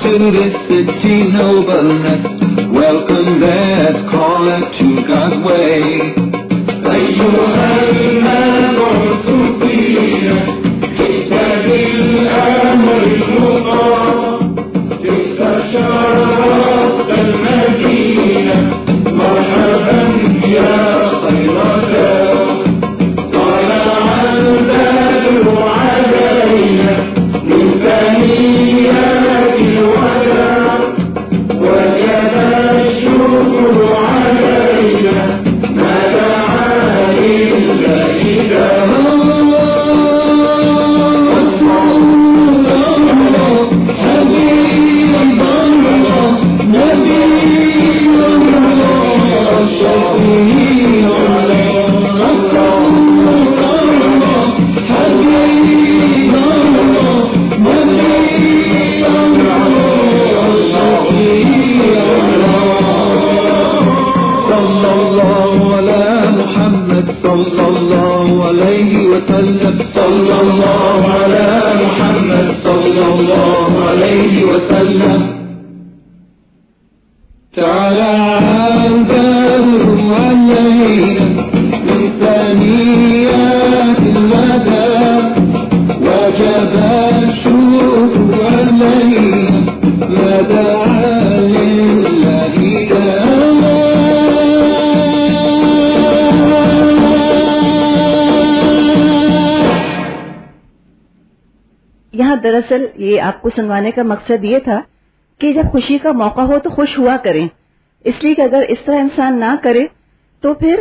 Simplicity, nobleness, welcome, let's call it to God's way. أيها المبعوث فينا تسبح الأمر المطاع تلك شرفت المدينة مرحبا يا خير دار طلع البدر علينا من ثنيات الوداع وجب الشكر علينا ما دعا لله دار صلى الله عليه وسلم صلى الله على محمد صلى الله عليه وسلم تعالى البدر علينا من ثنيات الوداع وجب الشكر علينا ما دعا لله دار یہاں دراصل یہ آپ کو سنوانے کا مقصد یہ تھا کہ جب خوشی کا موقع ہو تو خوش ہوا کریں، اس لیے کہ اگر اس طرح انسان نہ کرے تو پھر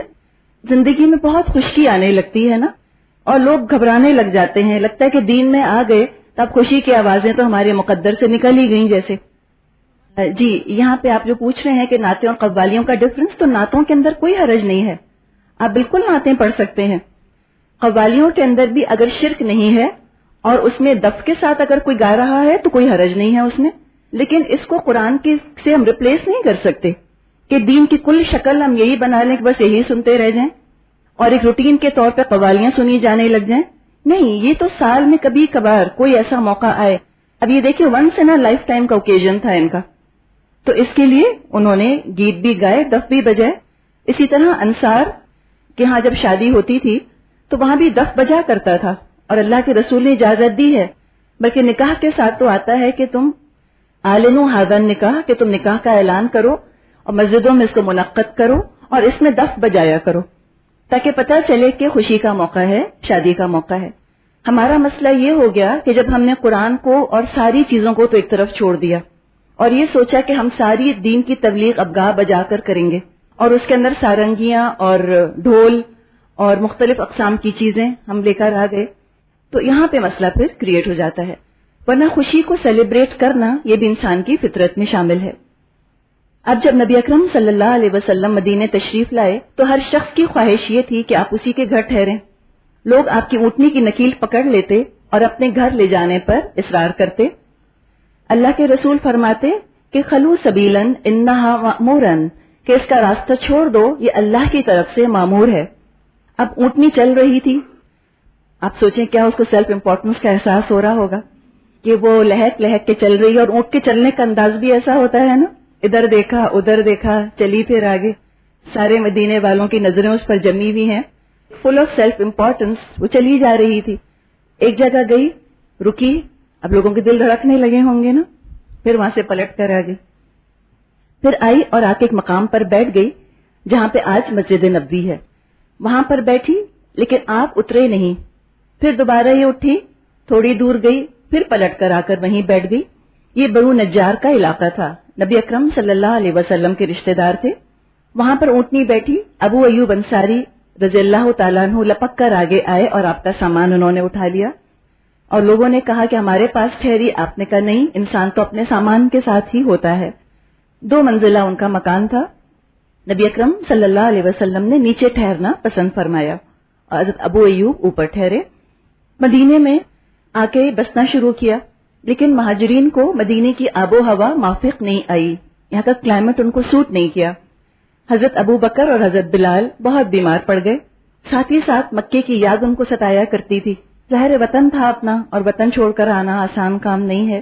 زندگی میں بہت خشکی آنے لگتی ہے نا، اور لوگ گھبرانے لگ جاتے ہیں، لگتا ہے کہ دین میں آ گئے تب خوشی کی آوازیں تو ہمارے مقدر سے نکل ہی گئیں جیسے۔ جی یہاں پہ آپ جو پوچھ رہے ہیں کہ نعتیں اور قوالیوں کا ڈفرنس، تو نعتوں کے اندر کوئی حرج نہیں ہے، آپ بالکل نعتیں پڑھ سکتے ہیں۔ قوالیوں کے اندر بھی اگر شرک نہیں ہے اور اس میں دف کے ساتھ اگر کوئی گا رہا ہے تو کوئی حرج نہیں ہے اس میں، لیکن اس کو قرآن کی سے ہم ریپلیس نہیں کر سکتے کہ دین کی کل شکل ہم یہی بنا لیں کہ بس یہی سنتے رہ جائیں اور ایک روٹین کے طور پہ قوالیاں سنی جانے لگ جائیں۔ نہیں، یہ تو سال میں کبھی کبھار کوئی ایسا موقع آئے، اب یہ دیکھیں ونس ان لائف ٹائم کا اوکیزن تھا ان کا، تو اس کے لیے انہوں نے گیت بھی گائے، دف بھی بجائے۔ اسی طرح انصار کے ہاں جب شادی ہوتی تھی تو وہاں بھی دف بجا کرتا تھا، اور اللہ کے رسول نے اجازت دی ہے، بلکہ نکاح کے ساتھ تو آتا ہے کہ تم اعلنوا ھذا النکاح، کہ تم نکاح کا اعلان کرو اور مسجدوں میں اس کو منعقد کرو اور اس میں دف بجایا کرو تاکہ پتہ چلے کہ خوشی کا موقع ہے، شادی کا موقع ہے۔ ہمارا مسئلہ یہ ہو گیا کہ جب ہم نے قرآن کو اور ساری چیزوں کو تو ایک طرف چھوڑ دیا اور یہ سوچا کہ ہم ساری دین کی تبلیغ اب گا بجا کر کریں گے، اور اس کے اندر سارنگیاں اور ڈھول اور مختلف اقسام کی چیزیں ہم لے کر آ گئے، تو یہاں پہ مسئلہ پھر کریٹ ہو جاتا ہے۔ ورنہ خوشی کو سیلیبریٹ کرنا یہ بھی انسان کی فطرت میں شامل ہے۔ اب جب نبی اکرم صلی اللہ علیہ وسلم مدینے تشریف لائے تو ہر شخص کی خواہش یہ تھی کہ آپ اسی کے گھر ٹھہریں۔ لوگ آپ کی اونٹنی کی نکیل پکڑ لیتے اور اپنے گھر لے جانے پر اصرار کرتے۔ اللہ کے رسول فرماتے کہ خلو سبیلاً انہا مأمورن، کہ اس کا راستہ چھوڑ دو، یہ اللہ کی طرف سے مامور ہے۔ اب اونٹنی چل رہی تھی، آپ سوچیں کیا اس کو سیلف امپورٹنس کا احساس ہو رہا ہوگا کہ وہ لہک لہک کے چل رہی ہے، اور اونٹ کے چلنے کا انداز بھی ایسا ہوتا ہے نا، ادھر دیکھا ادھر دیکھا، چلی پھر آگے، سارے مدینے والوں کی نظریں اس پر جمی ہوئی ہیں، فل آف سیلف امپورٹنس وہ چلی جا رہی تھی۔ ایک جگہ گئی، رکی، اب لوگوں کے دل دھڑکنے لگے ہوں گے نا، پھر وہاں سے پلٹ کر آ گئی، پھر آئی اور آ کے ایک مقام پر بیٹھ گئی جہاں پہ آج مسجد نبوی ہے، وہاں پر بیٹھی، لیکن آپ اترے نہیں۔ پھر دوبارہ یہ اٹھی، تھوڑی دور گئی، پھر پلٹ کر آ کر وہیں بیٹھ گئی۔ یہ بنو نجار کا علاقہ تھا، نبی اکرم صلی اللہ علیہ وسلم کے رشتہ دار تھے۔ وہاں پر اونٹنی بیٹھی، ابو ایوب انصاری رضی اللہ تعالیٰ عنہ لپک کر آگے آئے اور آپ کا سامان انہوں نے اٹھا لیا، اور لوگوں نے کہا کہ ہمارے پاس ٹھہری، آپ نے کہا نہیں، انسان تو اپنے سامان کے ساتھ ہی ہوتا ہے۔ 2 منزلہ ان کا مکان تھا، نبی اکرم صلی اللہ علیہ وسلم نے نیچے ٹھہرنا پسند فرمایا اور حضرت ابو ایوب اوپر ٹھہرے۔ مدینے میں آ کے بسنا شروع کیا، لیکن مہاجرین کو مدینے کی آب و ہوا موافق نہیں آئی، یہاں کا کلائمیٹ ان کو سوٹ نہیں کیا۔ حضرت ابو بکر اور حضرت بلال بہت بیمار پڑ گئے، ساتھ ہی ساتھ مکے کی یاد ان کو ستایا کرتی تھی، ظاہر وطن تھا اپنا، اور وطن چھوڑ کر آنا آسان کام نہیں ہے۔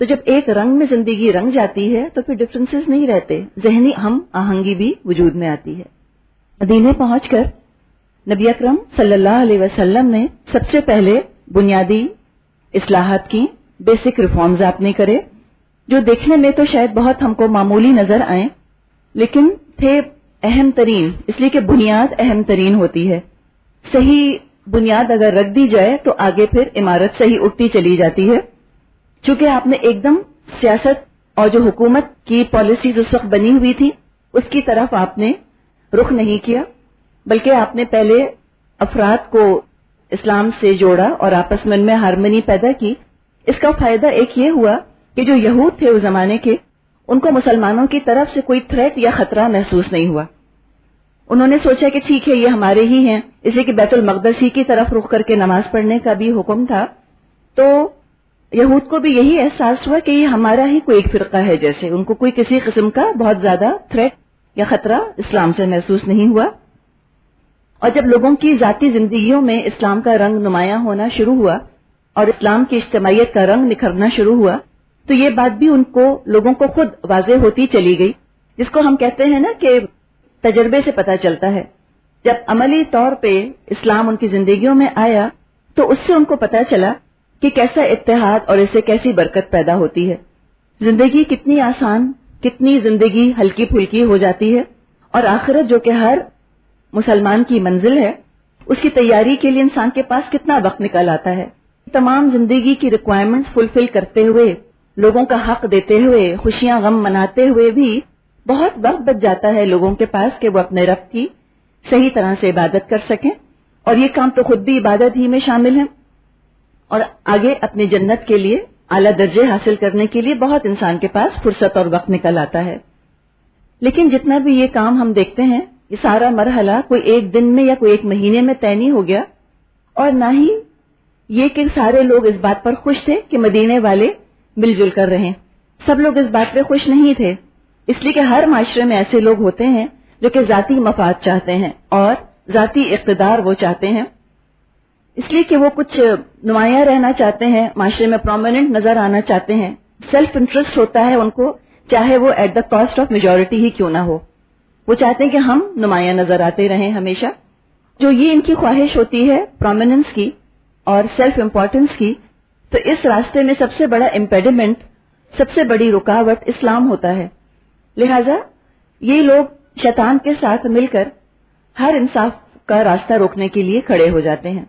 تو جب ایک رنگ میں زندگی رنگ جاتی ہے تو پھر ڈفرینسز نہیں رہتے، ذہنی ہم آہنگی بھی وجود میں آتی ہے۔ مدینے پہنچ کر نبی اکرم صلی اللہ علیہ وسلم نے سب سے پہلے بنیادی اصلاحات کی، بیسک ریفارمز آپ نے کرے، جو دیکھنے میں تو شاید بہت ہم کو معمولی نظر آئیں، لیکن تھے اہم ترین، اس لیے کہ بنیاد اہم ترین ہوتی ہے۔ صحیح بنیاد اگر رکھ دی جائے تو آگے پھر عمارت صحیح اٹھتی چلی جاتی ہے۔ چونکہ آپ نے ایک دم سیاست اور جو حکومت کی پالیسیز اس وقت بنی ہوئی تھی اس کی طرف آپ نے رخ نہیں کیا، بلکہ آپ نے پہلے افراد کو اسلام سے جوڑا اور آپس میں ان میں ہارمنی پیدا کی۔ اس کا فائدہ ایک یہ ہوا کہ جو یہود تھے اس زمانے کے، ان کو مسلمانوں کی طرف سے کوئی تھریٹ یا خطرہ محسوس نہیں ہوا۔ انہوں نے سوچا کہ ٹھیک ہے یہ ہمارے ہی ہیں، اس لیے کہ بیت المقدس ہی کی طرف رخ کر کے نماز پڑھنے کا بھی حکم تھا، تو یہود کو بھی یہی احساس ہوا کہ یہ ہمارا ہی کوئی ایک فرقہ ہے، جیسے ان کو کوئی کسی قسم کا بہت زیادہ تھریٹ یا خطرہ اسلام سے محسوس نہیں ہوا۔ اور جب لوگوں کی ذاتی زندگیوں میں اسلام کا رنگ نمایاں ہونا شروع ہوا اور اسلام کی اجتماعیت کا رنگ نکھرنا شروع ہوا تو یہ بات بھی ان کو لوگوں کو خود واضح ہوتی چلی گئی، جس کو ہم کہتے ہیں نا کہ تجربے سے پتہ چلتا ہے۔ جب عملی طور پہ اسلام ان کی زندگیوں میں آیا تو اس سے ان کو پتہ چلا کہ کیسا اتحاد اور اس سے کیسی برکت پیدا ہوتی ہے، زندگی کتنی آسان، کتنی زندگی ہلکی پھلکی ہو جاتی ہے، اور آخرت جو کہ ہر مسلمان کی منزل ہے اس کی تیاری کے لیے انسان کے پاس کتنا وقت نکل آتا ہے۔ تمام زندگی کی ریکوائرمنٹس فلفل کرتے ہوئے، لوگوں کا حق دیتے ہوئے، خوشیاں غم مناتے ہوئے بھی بہت وقت بچ جاتا ہے لوگوں کے پاس کہ وہ اپنے رب کی صحیح طرح سے عبادت کر سکیں، اور یہ کام تو خود بھی عبادت ہی میں شامل ہیں، اور آگے اپنی جنت کے لیے اعلیٰ درجے حاصل کرنے کے لیے بہت انسان کے پاس فرصت اور وقت نکل آتا ہے۔ لیکن جتنا بھی یہ کام ہم دیکھتے ہیں یہ سارا مرحلہ کوئی ایک دن میں یا کوئی ایک مہینے میں طے نہیں ہو گیا، اور نہ ہی یہ کہ سارے لوگ اس بات پر خوش تھے کہ مدینے والے مل جل کر رہیں۔ سب لوگ اس بات پہ خوش نہیں تھے، اس لیے کہ ہر معاشرے میں ایسے لوگ ہوتے ہیں جو کہ ذاتی مفاد چاہتے ہیں اور ذاتی اقتدار وہ چاہتے ہیں، اس لیے کہ وہ کچھ نمایاں رہنا چاہتے ہیں، معاشرے میں پرومیننٹ نظر آنا چاہتے ہیں، سیلف انٹرسٹ ہوتا ہے ان کو، چاہے وہ at the cost of majority ہی کیوں نہ ہو، وہ چاہتے ہیں کہ ہم نمایاں نظر آتے رہیں ہمیشہ۔ جو یہ ان کی خواہش ہوتی ہے پرومیننس کی اور سیلف امپورٹنس کی، تو اس راستے میں سب سے بڑا امپیڈیمنٹ، سب سے بڑی رکاوٹ اسلام ہوتا ہے۔ لہذا یہ لوگ شیطان کے ساتھ مل کر ہر انصاف کا راستہ روکنے کے لیے کھڑے ہو جاتے ہیں،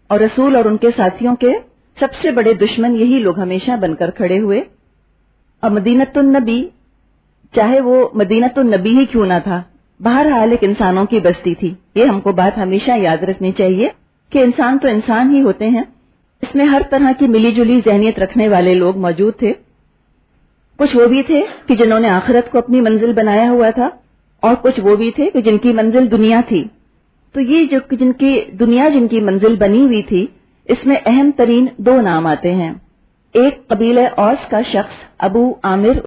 اور رسول اور ان کے ساتھیوں کے سب سے بڑے دشمن یہی لوگ ہمیشہ بن کر کھڑے ہوئے۔ اور مدینۃ النبی، چاہے وہ مدینۃ النبی ہی کیوں نہ تھا، بہرحال ایک انسانوں کی بستی تھی۔ یہ ہم کو بات ہمیشہ یاد رکھنی چاہیے کہ انسان تو انسان ہی ہوتے ہیں، اس میں ہر طرح کی ملی جلی ذہنیت رکھنے والے لوگ موجود تھے۔ کچھ وہ بھی تھے کہ جنہوں نے آخرت کو اپنی منزل بنایا ہوا تھا، اور کچھ وہ بھی تھے کہ جن کی منزل دنیا تھی۔ تو یہ جو جن کی منزل بنی ہوئی تھی، اس میں اہم ترین دو نام آتے ہیں۔ ایک قبیلہ اوس کا شخص ابو عامر